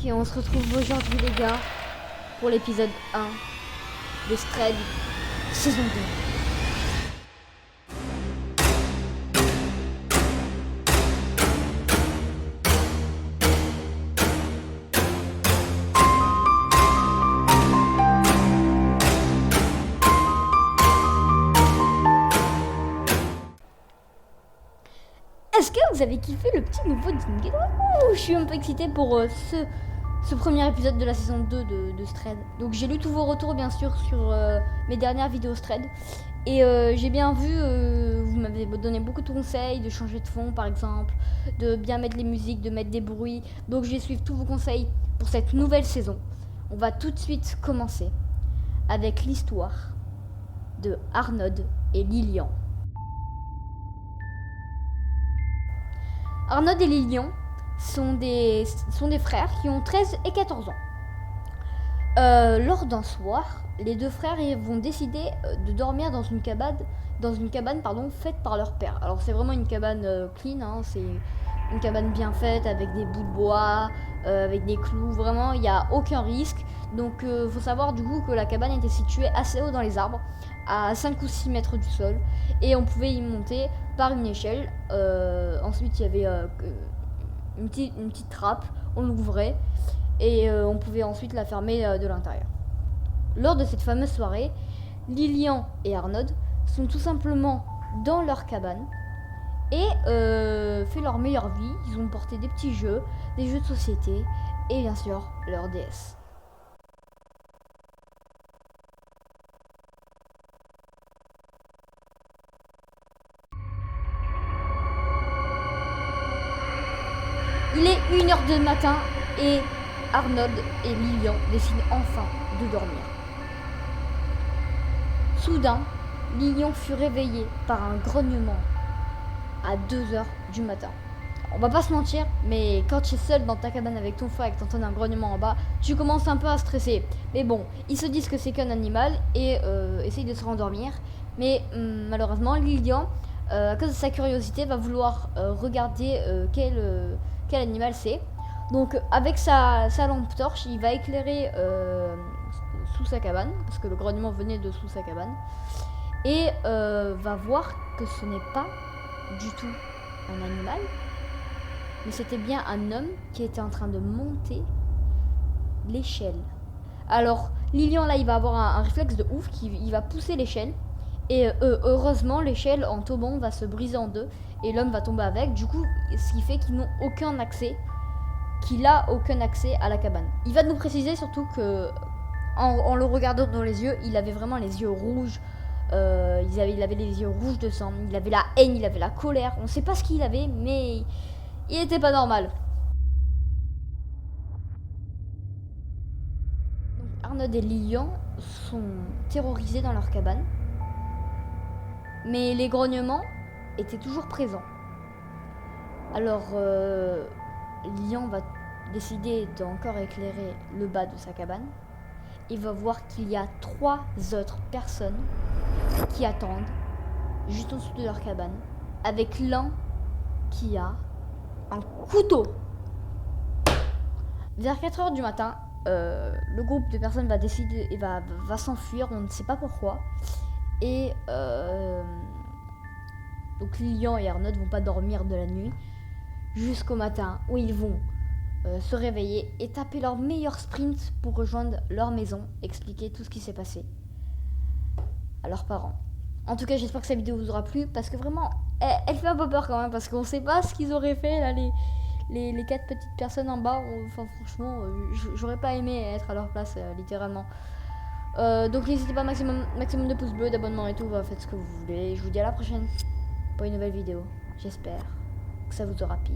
Ok, on se retrouve aujourd'hui les gars pour l'épisode 1 de Stray saison 2. Est-ce que vous avez kiffé le petit nouveau Dingue? Je suis un peu excitée pour ce premier épisode de la saison 2 de Stray. Donc j'ai lu tous vos retours bien sûr sur mes dernières vidéos Stray. Et j'ai bien vu, vous m'avez donné beaucoup de conseils, de changer de fond par exemple, de bien mettre les musiques, de mettre des bruits. Donc je vais suivre tous vos conseils pour cette nouvelle saison. On va tout de suite commencer avec l'histoire de Arnaud et Lilian. Arnaud et Lilian sont des frères qui ont 13 et 14 ans. Lors d'un soir, les deux frères vont décider de dormir dans une cabane faite par leur père. Alors c'est vraiment une cabane clean, hein, c'est une cabane bien faite avec des bouts de bois, avec des clous, vraiment il n'y a aucun risque. Donc faut savoir du coup que la cabane était située assez haut dans les arbres, à 5 ou 6 mètres du sol, et on pouvait y monter par une échelle. Ensuite il y avait une petite trappe, on l'ouvrait et on pouvait ensuite la fermer de l'intérieur. Lors de cette fameuse soirée, Lilian et Arnaud sont tout simplement dans leur cabane et fait leur meilleure vie. Ils ont porté des petits jeux, des jeux de société et bien sûr leur DS. Il est 1h du matin et Arnaud et Lilian décident enfin de dormir. Soudain, Lilian fut réveillé par un grognement à 2h du matin. On va pas se mentir, mais quand tu es seul dans ta cabane avec ton frère et que t'entends un grognement en bas, tu commences un peu à stresser. Mais bon, ils se disent que c'est qu'un animal et essayent de se rendormir. Mais malheureusement, Lilian, à cause de sa curiosité, va vouloir regarder quel animal c'est. Donc avec sa lampe torche, il va éclairer sous sa cabane, parce que le grognement venait de sous sa cabane, et va voir que ce n'est pas du tout un animal, mais c'était bien un homme qui était en train de monter l'échelle. Alors Lilian là, il va avoir un réflexe de ouf, il va pousser l'échelle, et heureusement l'échelle en tombant va se briser en deux, et l'homme va tomber avec, du coup ce qui fait qu'ils n'ont aucun accès, qu'il a aucun accès à la cabane. Il va nous préciser surtout que en le regardant dans les yeux, il avait vraiment les yeux rouges. Il avait les yeux rouges de sang. Il avait la haine, il avait la colère. On ne sait pas ce qu'il avait, mais il était pas normal. Donc Arnaud et Lilian sont terrorisés dans leur cabane, mais les grognements étaient toujours présents. Alors Lilian va décider d'encore éclairer le bas de sa cabane. Il va voir qu'il y a 3 autres personnes qui attendent juste en dessous de leur cabane, avec l'un qui a un couteau. Vers 4h du matin, le groupe de personnes va décider et va s'enfuir, on ne sait pas pourquoi. Et donc Lilian et Arnaud vont pas dormir de la nuit jusqu'au matin où ils vont se réveiller et taper leur meilleur sprint pour rejoindre leur maison, expliquer tout ce qui s'est passé à leurs parents. En tout cas, j'espère que cette vidéo vous aura plu, parce que vraiment, elle fait un peu peur quand même, parce qu'on sait pas ce qu'ils auraient fait là, les 4 petites personnes en bas. Enfin franchement, j'aurais pas aimé être à leur place, littéralement. Donc n'hésitez pas, maximum de pouces bleus, d'abonnements et tout, faites ce que vous voulez. Je vous dis à la prochaine pour une nouvelle vidéo. J'espère que ça vous aura plu.